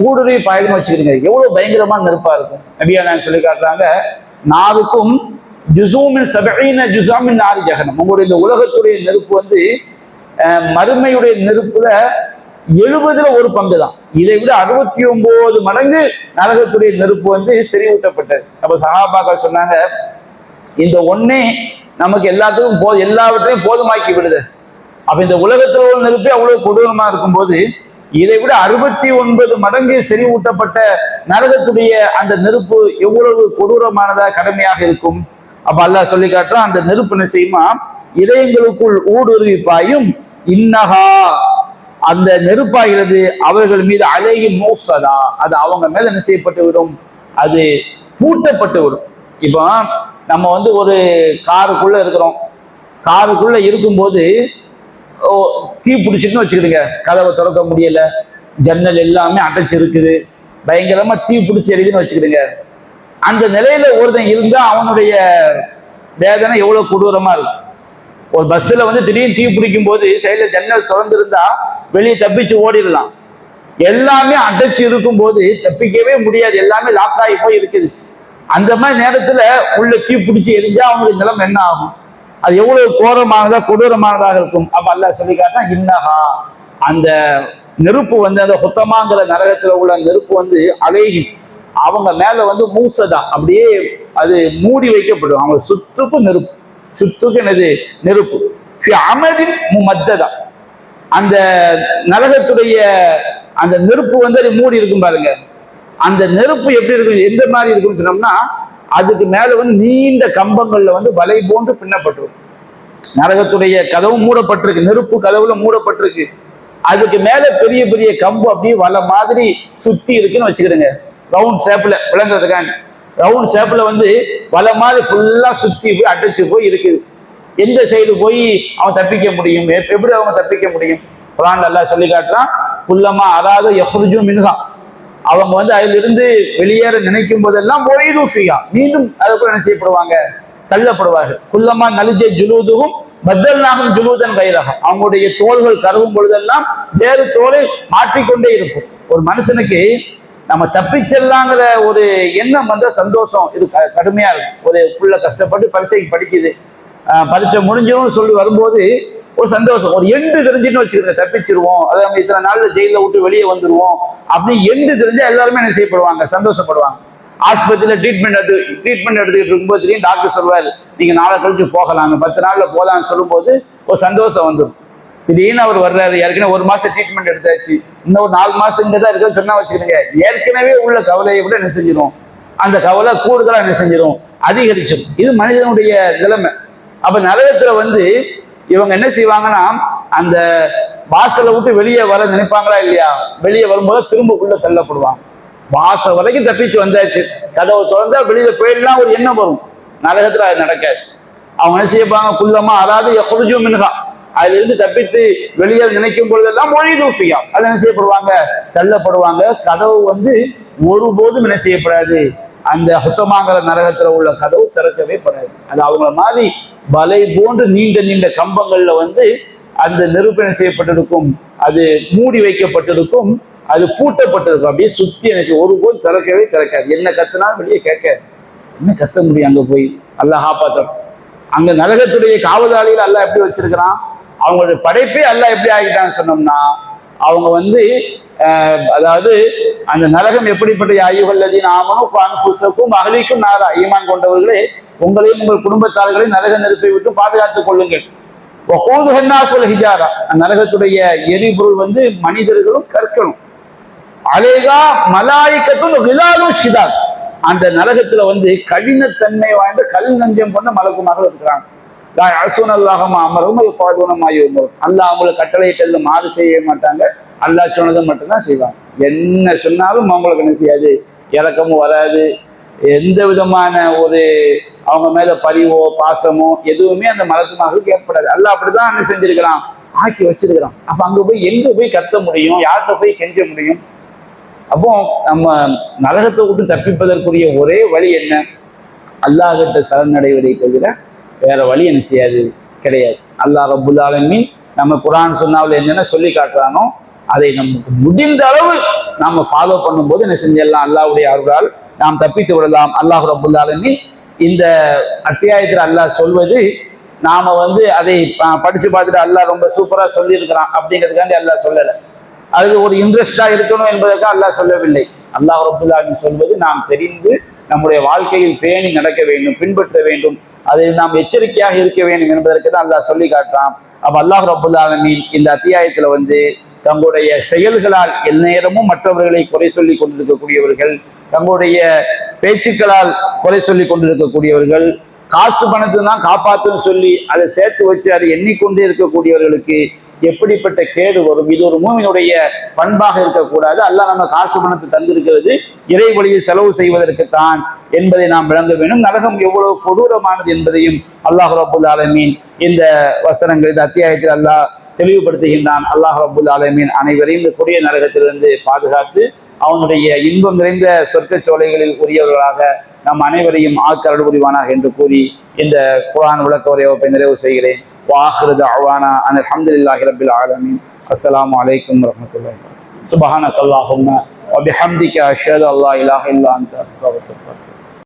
ஊடுருவி பாயுதுன்னு வச்சுக்கிடுங்க, எவ்வளவு பயங்கரமான நெருப்பா இருக்கும். நபியா நான் சொல்லி காட்டுறாங்க, நாருக்கும் ஜுசூமின் சபீன ஜுசாமின் நாரி ஜஹனம், உங்களுடைய இந்த உலகத்துடைய நெருப்பு வந்து மறுமையுடைய நெருப்புல 70ல் 1 பங்கு தான். இதை விட 69 மடங்கு நரகத்துடைய நெருப்பு வந்து செறிவூட்டப்பட்டது. அப்ப சஹாபாக்கள் சொன்னாங்க, இந்த ஒன்னே நமக்கு எல்லாத்துக்கும் எல்லாவற்றையும் போதுமாக்கி விடுது. அப்ப இந்த உலகத்துல உள்ள நெருப்பே அவ்வளவு கொடூரமா இருக்கும்போது இதை விட 69 மடங்கு செறிவூட்டப்பட்ட நரகத்துடைய அந்த நெருப்பு எவ்வளவு கொடூரமானதா கடமையாக இருக்கும். அப்ப அல்லாஹ் சொல்லி காட்டுறான், அந்த நெருப்பு என்ன செய்யுமா? இதயங்களுக்குள் ஊடுருவி பாயும். இன்னஹா, அந்த நெருப்பாகிறது அவர்கள் மீது அலைஹி மூசதா, அது அவங்க மேல என்ன செய்யப்பட்டு விடும்? அது பூட்டப்பட்டு விடும். இப்போ நம்ம வந்து ஒரு காருக்குள்ள இருக்கிறோம், காருக்குள்ள இருக்கும்போது தீ பிடிச்சிட்டுன்னு வச்சுக்கிடுங்க, கதவை திறக்க முடியல, ஜன்னல் எல்லாமே அடைச்சு இருக்குது, பயங்கரமா தீ பிடிச்சி எரியுதுன்னு வச்சுக்கிடுங்க. அந்த நிலையில ஒருத்தன் இருந்தா அவனுடைய வேதனை எவ்வளவு கொடூரமா இருக்கும். ஒரு பஸ்ல வந்து திடீர்னு தீ பிடிக்கும் போது சைடுல ஜன்னல் திறந்திருந்தா வெளியே தப்பிச்சு ஓடிடலாம். எல்லாமே அடைச்சு இருக்கும் போது தப்பிக்கவே முடியாது, எல்லாமே லாக் ஆகி போய் இருக்குது. அந்த மாதிரி நேரத்துல உள்ள தீ பிடிச்சி எரிஞ்சா அவனுடைய நிலம் என்ன ஆகும்? அது எவ்வளவு கோரமானதா கொடூரமானதாக இருக்கும். அப்ப அல்லாஹ் சொல்லி காட்டினா, இன்னஹா, அந்த நெருப்பு வந்து அந்த ஹுத்தமாங்கிற நரகத்துல உள்ள நெருப்பு வந்து அலைஹி, அவங்க மேல வந்து மூசதா, அப்படியே அது மூடி வைக்கப்படும். அவங்க சுற்றுக்கு நெருப்பு, சுற்றுக்கு என்னது? நெருப்பு. அமதின் முமத்ததா, அந்த நரகத்துடைய அந்த நெருப்பு வந்து அது மூடி இருக்கும் பாருங்க. அந்த நெருப்பு எப்படி இருக்கும், எந்த மாதிரி இருக்குன்னு சொன்னோம்னா, அதுக்கு மேல வந்து நீண்ட கம்பங்கள்ல வந்து வலை போன்று பின்னப்பட்டிருக்கும். நரகத்துடைய கதவு மூடப்பட்டிருக்கு, நெருப்பு கதவுல மூடப்பட்டிருக்கு. அதுக்கு மேல பெரிய பெரிய கம்பு அப்படியே வலை மாதிரி சுத்தி இருக்குன்னு வச்சுக்கிடுங்க. ரவுண்ட் ஷேப்ல விளங்குறதுக்கான ரவுண்ட் ஷேப்ல வந்து வலை மாதிரி ஃபுல்லா சுத்தி போய் அடைச்சு போய் இருக்குது. எந்த சைடு போய் அவன் தப்பிக்க முடியும்? எப்படி அவங்க தப்பிக்க முடியும்? குர்ஆன்ல அல்லாஹ் சொல்லி காட்டுறான், குல்லமா அராது யஹ்ருஜு மின்ஹா, அவங்க வந்து அதுல இருந்து வெளியேற நினைக்கும் போதெல்லாம் ஒய்து ஃபியா, மீண்டும் அதுக்குள்ள என்ன செய்யப்படுவாங்க? தள்ளப்படுவார்கள். குல்லமா நலிஜ ஜுலூதுஹும் பத்தல்நாகும் ஜுலூதன் கைரஹ, அவங்களுடைய தோள்கள் கருவும் பொழுதெல்லாம் வேறு தோலை மாற்றிக்கொண்டே இருக்கும். ஒரு மனுஷனுக்கு நம்ம தப்பிச்செல்லாங்கிற ஒரு எண்ணம் வந்த சந்தோஷம் இது கடுமையா இருக்கும். ஒரு புள்ள கஷ்டப்பட்டு பரீட்சைக்கு படிக்குது, பரீட்சை முடிஞ்சிடும் சொல்லி வரும்போது ஒரு சந்தோஷம், ஒரு எண்டு தெரிஞ்சுன்னு வச்சுக்கிறேன், தப்பிச்சிருவோம், அதை நம்ம இத்தனை நாள்ல ஜெயில விட்டு வெளியே வந்துருவோம் அப்படின்னு எண்டு தெரிஞ்சா எல்லாருமே என்ன செய்யப்படுவாங்க, சந்தோஷப்படுவாங்க. ஆஸ்பத்திரியில ட்ரீட்மெண்ட் எடுத்துக்கிட்டு இருக்கும்போது தெரியும் டாக்டர் சொல்வார், நீங்க நாளை கழிச்சு போகலாம், 10 நாள்ல போகலாம்னு சொல்லும்போது ஒரு சந்தோஷம் வந்துடும். திடீர்னு அவர் வர்றாரு, ஏற்கனவே 1 மாசம் ட்ரீட்மெண்ட் எடுத்தாச்சு, இன்னும் ஒரு 4 மாசம் இங்கே தான் இருக்குன்னு சொன்னா வச்சுக்கிறீங்க, ஏற்கனவே உள்ள கவலையை விட என்ன செஞ்சிடும், அந்த கவலை கூடுதலா என்ன செஞ்சிடும், அதிகரிச்சிடும். இது மனிதனுடைய நிலைமை. அப்ப நரகத்துல இவங்க என்ன செய்வாங்கன்னா, அந்த வாசலை விட்டு வெளியே வர நினைப்பாங்களா இல்லையா, வெளியே வரும்போது திரும்ப உள்ள தள்ளப்படுவாங்க. வாசல் வரைக்கும் தப்பிச்சு வந்தாச்சு, கதவை திறந்தா வெளியில போயிடலாம் ஒரு எண்ணம் வரும். நரகத்துல அது நடக்காது. அவங்க என்ன செய்யப்பாங்க, குள்ளமா அதாவது எஹ்ருஜு மின்ஹா, அதுல இருந்து தப்பித்து வெளியே நினைக்கும் பொழுதெல்லாம் மொழி தூஃபியா, அது என்ன செய்யப்படுவாங்க, தள்ளப்படுவாங்க. கதவு ஒருபோதும் என்ன செய்யப்படாது, அந்த ஹுத்தமாங்கிற நரகத்துல உள்ள கதவு திறக்கவே படாது. அது அவங்கள மாதிரி வலை போன்று நீண்ட நீண்ட கம்பங்கள்ல அந்த நெருப்பு செய்யப்பட்டிருக்கும், அது மூடி வைக்கப்பட்டிருக்கும், அது பூட்டப்பட்டிருக்கும், அப்படியே சுத்தி என்ன செய்ய ஒருபோது திறக்காது. என்ன கத்துனாலும் வெளியே கேட்காது. என்ன கத்த முடியும் அங்க போய், அல்லாஹ் காப்பாத்தம். அங்க நரகத்துடைய காவலாளிகள் அல்லாஹ் எப்படி வச்சிருக்கிறான், அவங்களுடைய படைப்பே அல்லாஹ் எப்படி ஆகிட்டான்னு சொன்னோம்னா, அவங்க அதாவது அந்த நரகம் எப்படிப்பட்ட ஐயுகல்லதீன ஆமனு அன்ஃபுஸக்கும் அஹ்லீக்கும் நாரா, ஈமான் கொண்டவர்களே உங்களையும் உங்கள் குடும்பத்தார்களையும் நரக நெருப்பை விட்டு பாதுகாத்துக் கொள்ளுங்கள். ஹிஜாரா, நரகத்துடைய எரிபொருள் மனிதர்களும் கற்களும், அலேகா மலாயிக்கத்தும் ஹிலாலும் ஷிதாத், அந்த நரகத்துல கடினத்தன்மை வாய்ந்த கல் நஞ்சம் கொண்ட மலக்குமார்கள் இருக்கிறாங்க. அல்லாஹ் அவங்களை கட்டளையிட்டதுல மாறு செய்ய மாட்டாங்க, அல்லாஹ் சொன்னதை மட்டும்தான் செய்வாங்க. என்ன சொன்னாலும் அவங்களுக்கு என்ன செய்யாது, இறக்கமும் வராது, எந்த விதமான அவங்க மேல பரிவோ பாசமோ எதுவுமே அந்த மலக்குமார்களுக்கு ஏற்படாது. அல்லாஹ் அப்படிதான் என்ன செஞ்சிருக்கிறான், ஆக்கி வச்சிருக்கிறான். அப்ப அங்க போய் எங்க போய் கத்த முடியும், யார்கிட்ட போய் கெஞ்ச முடியும்? அப்போ நம்ம நரகத்தை விட்டு தப்பிப்பதற்குரிய ஒரே வழி என்ன, அல்லாஹ் கிட்ட சரணடைவதை தவிர வேற வழி என்ன செய்யாது, கிடையாது. அல்லாஹ் ரப்புல் ஆலமீன் நம்ம குர்ஆன் சுன்னாவுல என்னென்ன சொல்லி காட்டுறானோ அதை நமக்கு முடிந்த அளவு நாம ஃபாலோ பண்ணும்போது என்ன செஞ்சிடலாம், அல்லாஹ்வுடைய அருளால் நாம் தப்பித்து விடலாம். அல்லாஹ் ரப்புல் ஆலமீன் இந்த அத்தியாயத்தில் அல்லாஹ் சொல்வது, நாம அதை படிச்சு பார்த்துட்டு அல்லாஹ் ரொம்ப சூப்பரா சொல்லி இருக்கிறான் அப்படிங்கிறதுக்காண்டி அல்லாஹ் சொல்லலை, அது ஒரு இன்ட்ரெஸ்டா இருக்கணும் என்பதற்காக அல்லாஹ் சொல்லவில்லை. அல்லாஹ் ரப்புல் ஆலமீன் சொல்வது நாம் தெரிந்து நம்முடைய வாழ்க்கையில் பேணி நடக்க வேண்டும், பின்பற்ற வேண்டும், அதில் நாம் எச்சரிக்கையாக இருக்க வேண்டும் என்பதற்கு தான் அல்லாஹ் சொல்லி காட்டுறான். அப்ப அல்லாஹ் ரப்புல் ஆலமீன் இந்த அத்தியாயத்துல தங்களுடைய செயல்களால் எந்நேரமும் மற்றவர்களை குறை சொல்லி கொண்டிருக்கக்கூடியவர்கள், தங்களுடைய பேச்சுக்களால் குறை சொல்லி கொண்டிருக்கக்கூடியவர்கள், காசு பணத்தை தான் காப்பாற்றுன்னு சொல்லி அதை சேர்த்து வச்சு அதை எண்ணிக்கொண்டே இருக்கக்கூடியவர்களுக்கு எப்படிப்பட்ட கேடு வரும். இது ஒரு மூமினுடைய பண்பாக இருக்கக்கூடாது. அல்லாஹ் நம்ம காசு பணத்தை தந்திருக்கிறது இறை வழியில் செலவு செய்வதற்குத்தான் என்பதை நாம் விளங்க வேண்டும். நரகம் எவ்வளவு கொடூரமானது என்பதையும் அல்லாஹ் ரப்புல் ஆலமீன் இந்த வசனங்கள், இந்த அத்தியாயத்தில் அல்லாஹ் தெளிவுபடுத்துகின்றான். அல்லாஹ் ரப்புல் ஆலமீன் அனைவரையும் இந்த கொடிய நரகத்திலிருந்து பாதுகாத்து அவனுடைய இன்பம் நிறைந்த சொர்க்க சோலைகளில் உரியவர்களாக நம் அனைவரையும் ஆக்கருள் புரிவானாக என்று கூறி இந்த குர்ஆன் விளக்க உரையை நிறைவு செய்கிறேன். وآخر دعوانا أن الحمد لله رب العالمين. السلام عليكم ورحمة الله وبركاته. سبحانك اللهم وبحمدك أشهد أن لا إله إلا أنت أستغفرك.